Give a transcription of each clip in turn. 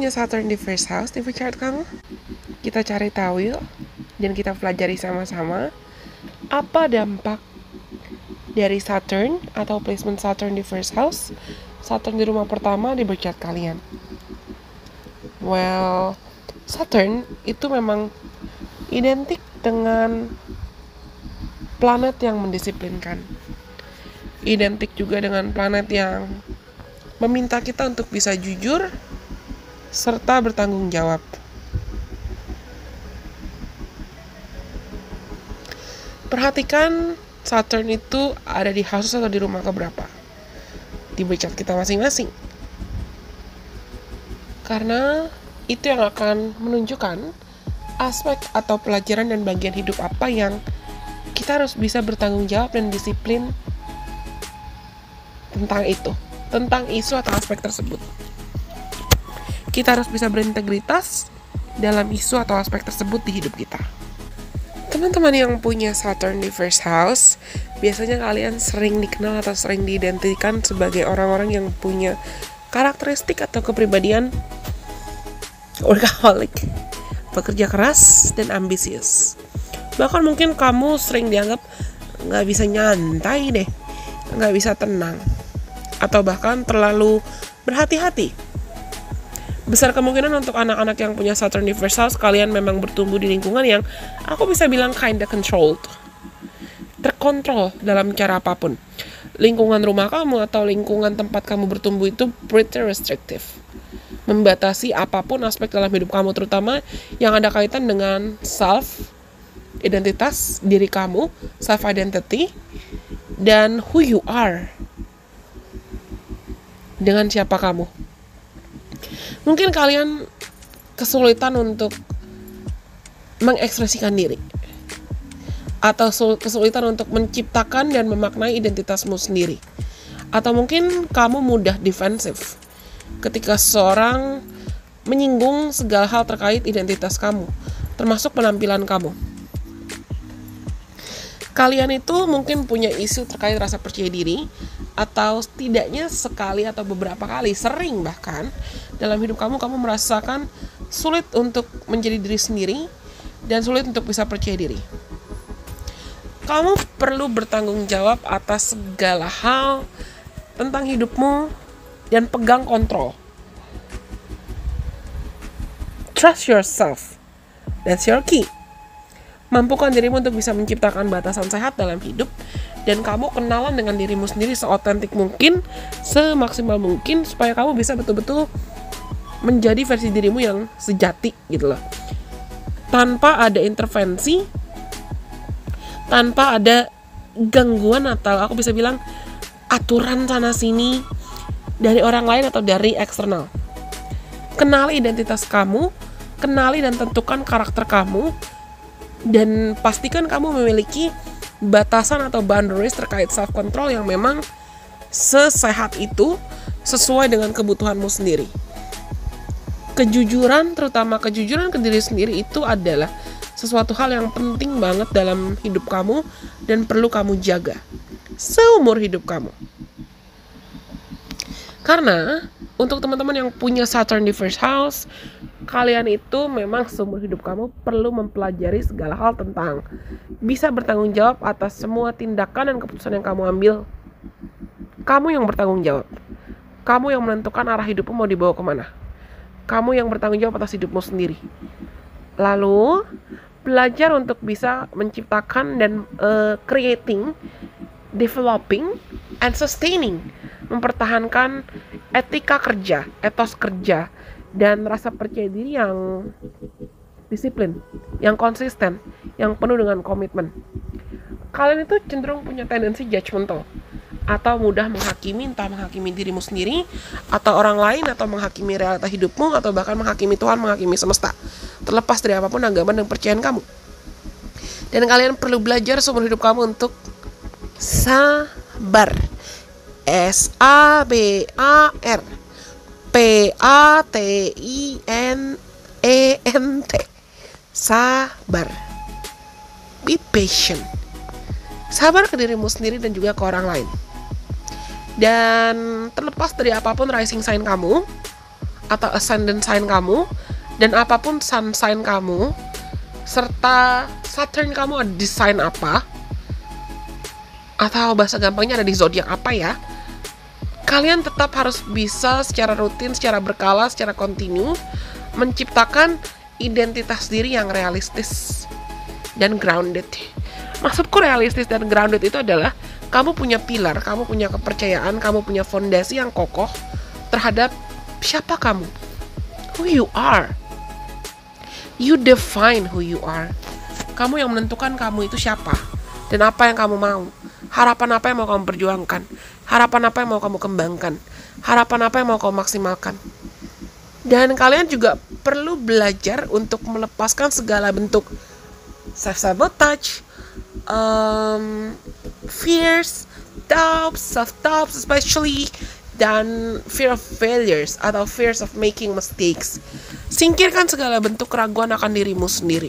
punya Saturn di first house di chart kamu? Kita cari tahu yuk, dan kita pelajari sama-sama apa dampak dari Saturn atau placement Saturn di first house, Saturn di rumah pertama di chart kalian. Well, Saturn itu memang identik dengan planet yang mendisiplinkan. Identik juga dengan planet yang meminta kita untuk bisa jujur serta bertanggung jawab. Perhatikan Saturn itu ada di house atau di rumah keberapa di chart kita masing-masing. Karena itu yang akan menunjukkan aspek atau pelajaran dan bagian hidup apa yang kita harus bisa bertanggung jawab dan disiplin tentang itu, tentang isu atau aspek tersebut. Kita harus bisa berintegritas dalam isu atau aspek tersebut di hidup kita. Teman-teman yang punya Saturn di first house, biasanya kalian sering dikenal atau sering diidentikan sebagai orang-orang yang punya karakteristik atau kepribadian workaholic, pekerja keras dan ambisius. Bahkan mungkin kamu sering dianggap nggak bisa nyantai deh, nggak bisa tenang, atau bahkan terlalu berhati-hati. Besar kemungkinan untuk anak-anak yang punya Saturn di first house, kalian memang bertumbuh di lingkungan yang aku bisa bilang kinda controlled, terkontrol dalam cara apapun. Lingkungan rumah kamu atau lingkungan tempat kamu bertumbuh itu pretty restrictive, membatasi apapun aspek dalam hidup kamu, terutama yang ada kaitan dengan self, identitas diri kamu, self identity, dan who you are, dengan siapa kamu. Mungkin kalian kesulitan untuk mengekspresikan diri, atau kesulitan untuk menciptakan dan memaknai identitasmu sendiri, atau mungkin kamu mudah defensif ketika seseorang menyinggung segala hal terkait identitas kamu, termasuk penampilan kamu. Kalian itu mungkin punya isu terkait rasa percaya diri, atau setidaknya sekali atau beberapa kali, sering bahkan dalam hidup kamu merasakan sulit untuk menjadi diri sendiri dan sulit untuk bisa percaya diri. Kamu perlu bertanggung jawab atas segala hal tentang hidupmu dan pegang kontrol. Trust yourself. That's your key. Mampukan dirimu untuk bisa menciptakan batasan sehat dalam hidup, dan kamu kenalan dengan dirimu sendiri seotentik mungkin, semaksimal mungkin, supaya kamu bisa betul-betul menjadi versi dirimu yang sejati gitu loh. Tanpa ada intervensi, tanpa ada gangguan atau aku bisa bilang aturan sana sini dari orang lain atau dari eksternal. Kenali identitas kamu, kenali dan tentukan karakter kamu, dan pastikan kamu memiliki batasan atau boundaries terkait self-control yang memang sesehat itu sesuai dengan kebutuhanmu sendiri. Kejujuran, terutama kejujuran ke diri sendiri, itu adalah sesuatu hal yang penting banget dalam hidup kamu dan perlu kamu jaga seumur hidup kamu. Karena untuk teman-teman yang punya Saturn di first house, kalian itu memang seumur hidup kamu perlu mempelajari segala hal tentang bisa bertanggung jawab atas semua tindakan dan keputusan yang kamu ambil. Kamu yang bertanggung jawab. Kamu yang menentukan arah hidupmu mau dibawa kemana. Kamu yang bertanggung jawab atas hidupmu sendiri. Lalu, belajar untuk bisa menciptakan dan creating, developing, and sustaining, mempertahankan etika kerja, etos kerja, dan rasa percaya diri yang disiplin, yang konsisten, yang penuh dengan komitmen. Kalian itu cenderung punya tendensi judgmental, atau mudah menghakimi, entah menghakimi dirimu sendiri, atau orang lain, atau menghakimi realita hidupmu, atau bahkan menghakimi Tuhan, menghakimi semesta, terlepas dari apapun agama dan kepercayaan kamu. Dan kalian perlu belajar seumur hidup kamu untuk sabar. S-A-B-A-R P-A-T-I-N-E-N-T. Sabar. Be patient. Sabar ke dirimu sendiri dan juga ke orang lain. Dan terlepas dari apapun rising sign kamu, atau ascendant sign kamu, dan apapun sun sign kamu, serta Saturn kamu ada di sign apa, atau bahasa gampangnya ada di zodiak apa ya, kalian tetap harus bisa secara rutin, secara berkala, secara kontinu menciptakan identitas diri yang realistis dan grounded. Maksudku realistis dan grounded itu adalah kamu punya pilar, kamu punya kepercayaan, kamu punya fondasi yang kokoh terhadap siapa kamu, who you are. You define who you are. Kamu yang menentukan kamu itu siapa dan apa yang kamu mau. Harapan apa yang mau kamu perjuangkan, harapan apa yang mau kamu kembangkan, harapan apa yang mau kamu maksimalkan. Dan kalian juga perlu belajar untuk melepaskan segala bentuk self-sabotage, fears, doubts, self-doubts especially, dan fear of failures atau fears of making mistakes. Singkirkan segala bentuk keraguan akan dirimu sendiri.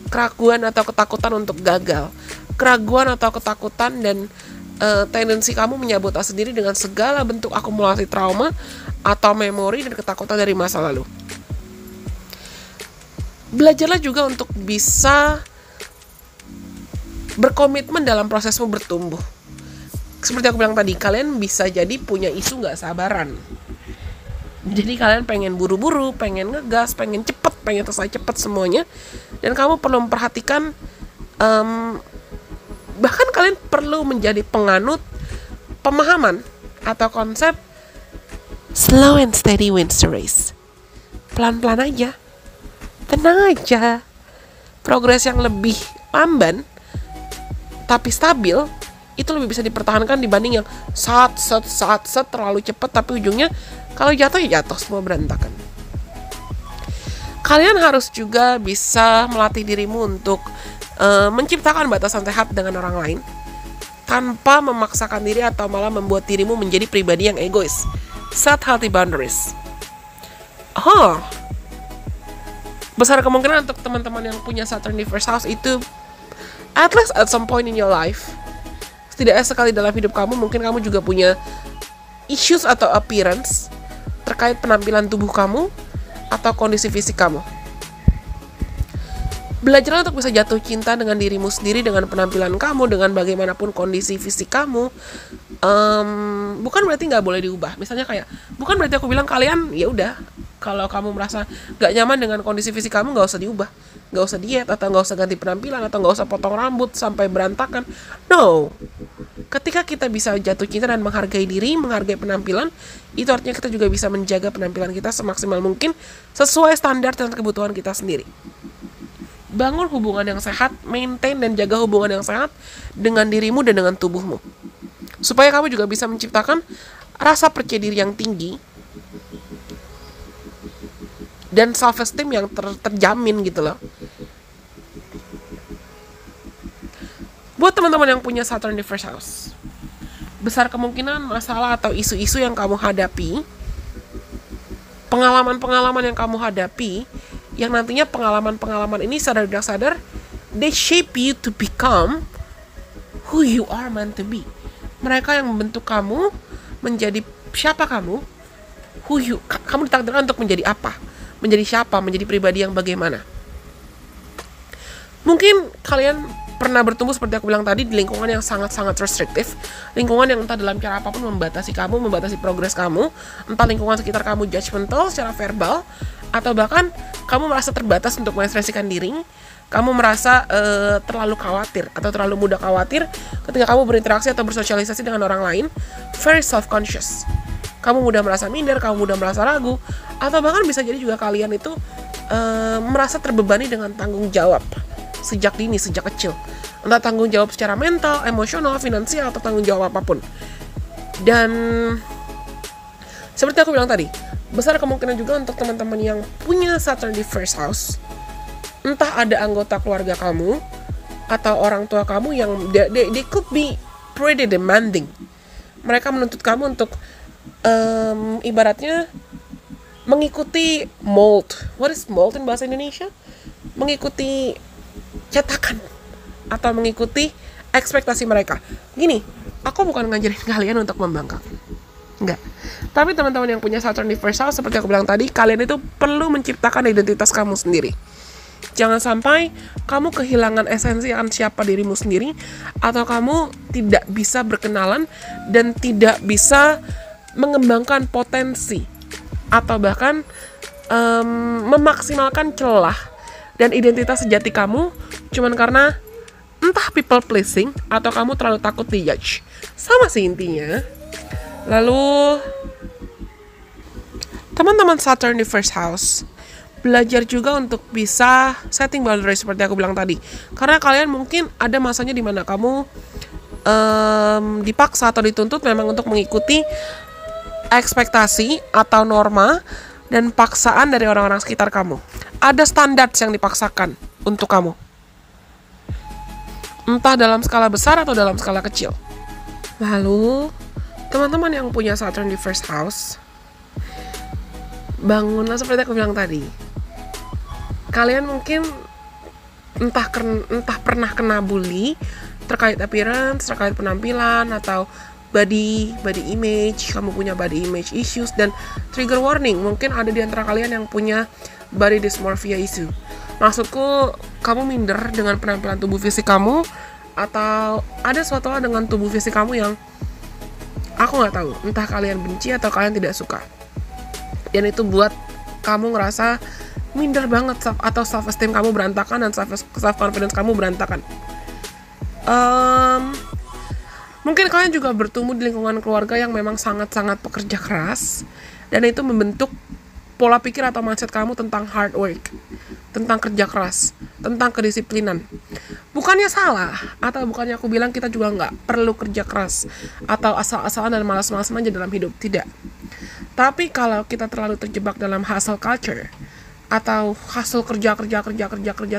Keraguan atau ketakutan untuk gagal. Keraguan atau ketakutan dan tendensi kamu menyabotase sendiri dengan segala bentuk akumulasi trauma atau memori dan ketakutan dari masa lalu. Belajarlah juga untuk bisa berkomitmen dalam prosesmu bertumbuh. Seperti aku bilang tadi, kalian bisa jadi punya isu gak sabaran. Jadi kalian pengen buru-buru, pengen ngegas, pengen cepet, pengen selesai cepet semuanya. Dan kamu perlu memperhatikan, bahkan kalian perlu menjadi penganut pemahaman atau konsep slow and steady wins the race. Pelan-pelan aja, tenang aja. Progres yang lebih lamban tapi stabil itu lebih bisa dipertahankan dibanding yang saat terlalu cepat tapi ujungnya kalau jatuh ya jatuh, semua berantakan. Kalian harus juga bisa melatih dirimu untuk menciptakan batasan sehat dengan orang lain tanpa memaksakan diri atau malah membuat dirimu menjadi pribadi yang egois. Set healthy boundaries. Besar kemungkinan untuk teman-teman yang punya Saturn di first house itu at least at some point in your life, setidaknya sekali dalam hidup kamu, mungkin kamu juga punya issues atau appearance terkait penampilan tubuh kamu atau kondisi fisik kamu. Belajarlah untuk bisa jatuh cinta dengan dirimu sendiri, dengan penampilan kamu, dengan bagaimanapun kondisi fisik kamu. Bukan berarti nggak boleh diubah. Misalnya kayak, bukan berarti aku bilang kalian ya udah, kalau kamu merasa nggak nyaman dengan kondisi fisik kamu nggak usah diubah, nggak usah diet atau nggak usah ganti penampilan atau nggak usah potong rambut sampai berantakan. No, ketika kita bisa jatuh cinta dan menghargai diri, menghargai penampilan, itu artinya kita juga bisa menjaga penampilan kita semaksimal mungkin sesuai standar dan kebutuhan kita sendiri. Bangun hubungan yang sehat, maintain dan jaga hubungan yang sehat dengan dirimu dan dengan tubuhmu. Supaya kamu juga bisa menciptakan rasa percaya diri yang tinggi dan self-esteem yang terjamin gitu loh. Buat teman-teman yang punya Saturn di first house, besar kemungkinan masalah atau isu-isu yang kamu hadapi, pengalaman-pengalaman yang kamu hadapi, yang nantinya pengalaman-pengalaman ini sadar tidak sadar, they shape you to become who you are meant to be. Mereka yang membentuk kamu menjadi siapa kamu, kamu ditakdirkan untuk menjadi apa, menjadi siapa, menjadi pribadi yang bagaimana. Mungkin kalian pernah bertumbuh seperti aku bilang tadi di lingkungan yang sangat-sangat restriktif, lingkungan yang entah dalam cara apapun membatasi kamu, membatasi progres kamu, entah lingkungan sekitar kamu judgmental secara verbal, atau bahkan kamu merasa terbatas untuk mengekspresikan diri, kamu merasa terlalu khawatir atau terlalu mudah khawatir ketika kamu berinteraksi atau bersosialisasi dengan orang lain, very self-conscious. Kamu mudah merasa minder, kamu mudah merasa ragu, atau bahkan bisa jadi juga kalian itu merasa terbebani dengan tanggung jawab sejak dini, sejak kecil. Entah tanggung jawab secara mental, emosional, finansial, atau tanggung jawab apapun. Dan seperti aku bilang tadi, besar kemungkinan juga untuk teman-teman yang punya Saturn di first house, entah ada anggota keluarga kamu atau orang tua kamu yang they could be pretty demanding. Mereka menuntut kamu untuk ibaratnya mengikuti mold. What is mold in bahasa Indonesia? Mengikuti cetakan atau mengikuti ekspektasi mereka. Gini, aku bukan ngajarin kalian untuk membangkang. Enggak. Tapi teman-teman yang punya Saturn di first house, seperti aku bilang tadi, kalian itu perlu menciptakan identitas kamu sendiri. Jangan sampai kamu kehilangan esensi akan siapa dirimu sendiri, atau kamu tidak bisa berkenalan dan tidak bisa mengembangkan potensi, atau bahkan memaksimalkan celah dan identitas sejati kamu cuman karena entah people pleasing atau kamu terlalu takut dijudge. Sama sih intinya. Lalu teman-teman Saturn di first house, belajar juga untuk bisa setting boundary seperti aku bilang tadi. Karena kalian mungkin ada masanya dimana kamu dipaksa atau dituntut memang untuk mengikuti ekspektasi atau norma dan paksaan dari orang-orang sekitar kamu. Ada standar yang dipaksakan untuk kamu. Entah dalam skala besar atau dalam skala kecil. Lalu, teman-teman yang punya Saturn di first house, bangunlah seperti aku bilang tadi. Kalian mungkin entah pernah kena bully terkait appearance, terkait penampilan, atau body image, kamu punya body image issues, dan trigger warning, mungkin ada di antara kalian yang punya body dysmorphia issue. Maksudku, kamu minder dengan penampilan tubuh fisik kamu, atau ada suatu hal dengan tubuh fisik kamu yang aku nggak tahu, entah kalian benci atau kalian tidak suka, dan itu buat kamu ngerasa minder banget, atau self esteem kamu berantakan dan self confidence kamu berantakan. Mungkin kalian juga bertumbuh di lingkungan keluarga yang memang sangat-sangat pekerja keras, dan itu membentuk pola pikir atau mindset kamu tentang hard work, tentang kerja keras, tentang kedisiplinan. Bukannya salah, atau bukannya aku bilang kita juga nggak perlu kerja keras atau asal-asalan dan malas-malasan aja dalam hidup, tidak. Tapi kalau kita terlalu terjebak dalam hustle culture atau hustle kerja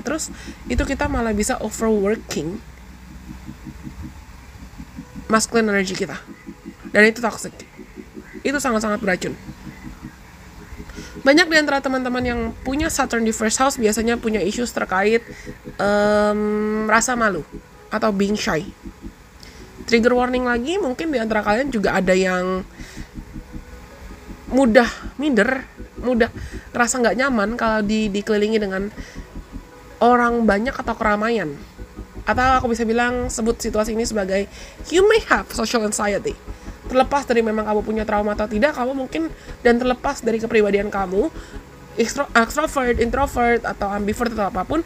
terus, itu kita malah bisa overworking masculine energy kita, dan itu toxic. Itu sangat-sangat beracun. Banyak di antara teman-teman yang punya Saturn di first house biasanya punya issues terkait rasa malu atau being shy. Trigger warning lagi, mungkin di antara kalian juga ada yang mudah minder, mudah rasa nggak nyaman kalau dikelilingi dengan orang banyak atau keramaian. Atau aku bisa bilang, sebut situasi ini sebagai you may have social anxiety. Terlepas dari memang kamu punya trauma atau tidak, kamu mungkin, dan terlepas dari kepribadian kamu, extrovert, introvert, atau ambivert atau apapun,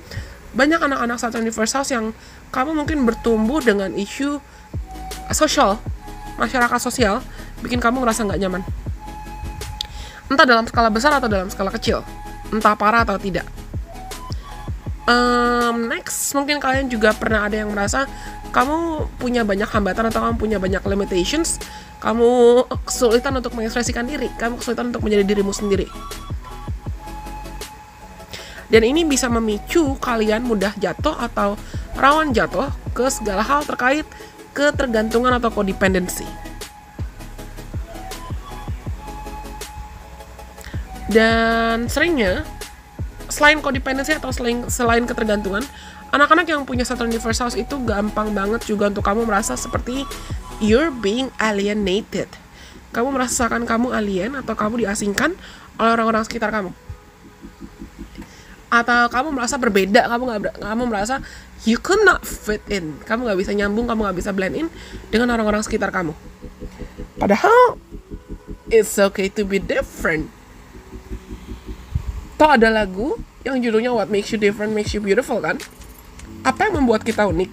banyak anak-anak Saturn di first house yang kamu mungkin bertumbuh dengan isu sosial, masyarakat sosial, bikin kamu ngerasa nggak nyaman. Entah dalam skala besar atau dalam skala kecil, entah parah atau tidak. Next, mungkin kalian juga pernah ada yang merasa kamu punya banyak hambatan atau kamu punya banyak limitations, kamu kesulitan untuk mengekspresikan diri, kamu kesulitan untuk menjadi dirimu sendiri. Dan ini bisa memicu kalian mudah jatuh atau rawan jatuh ke segala hal terkait ketergantungan atau codependency. Dan seringnya, selain codependency atau selain ketergantungan, anak-anak yang punya Saturn di first house itu gampang banget juga untuk kamu merasa seperti you're being alienated. Kamu merasakan kamu alien atau kamu diasingkan oleh orang-orang sekitar kamu. Atau kamu merasa berbeda, kamu merasa you could not fit in. Kamu gak bisa nyambung, kamu gak bisa blend in dengan orang-orang sekitar kamu. Padahal, it's okay to be different. Toh ada lagu yang judulnya What Makes You Different Makes You Beautiful, kan? Apa yang membuat kita unik?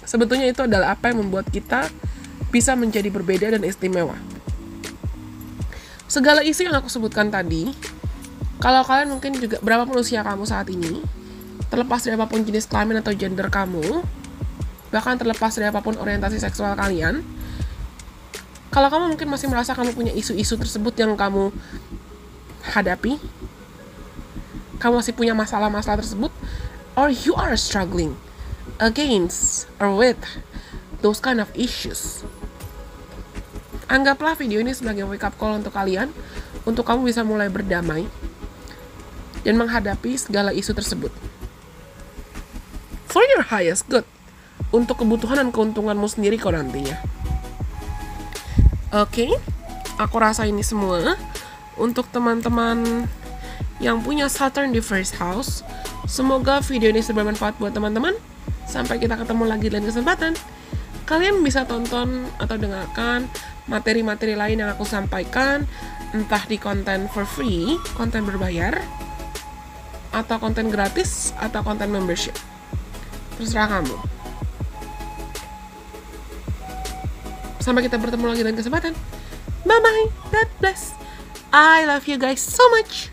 Sebetulnya itu adalah apa yang membuat kita bisa menjadi berbeda dan istimewa. Segala isi yang aku sebutkan tadi, kalau kalian mungkin juga berapapun usia kamu saat ini, terlepas dari apapun jenis kelamin atau gender kamu, bahkan terlepas dari apapun orientasi seksual kalian, kalau kamu mungkin masih merasa kamu punya isu-isu tersebut yang kamu hadapi, kamu masih punya masalah-masalah tersebut, or you are struggling against or with those kind of issues, anggaplah video ini sebagai wake up call untuk kalian, untuk kamu bisa mulai berdamai dan menghadapi segala isu tersebut for your highest good, untuk kebutuhan dan keuntunganmu sendiri kok nantinya. Oke? aku rasa ini semua. Untuk teman-teman yang punya Saturn di first house, semoga video ini bermanfaat buat teman-teman. Sampai kita ketemu lagi di lain kesempatan. Kalian bisa tonton atau dengarkan materi-materi lain yang aku sampaikan, entah di konten for free, konten berbayar, atau konten gratis, atau konten membership. Terserah kamu. Sampai kita bertemu lagi di lain kesempatan. Bye-bye. God bless. I love you guys so much.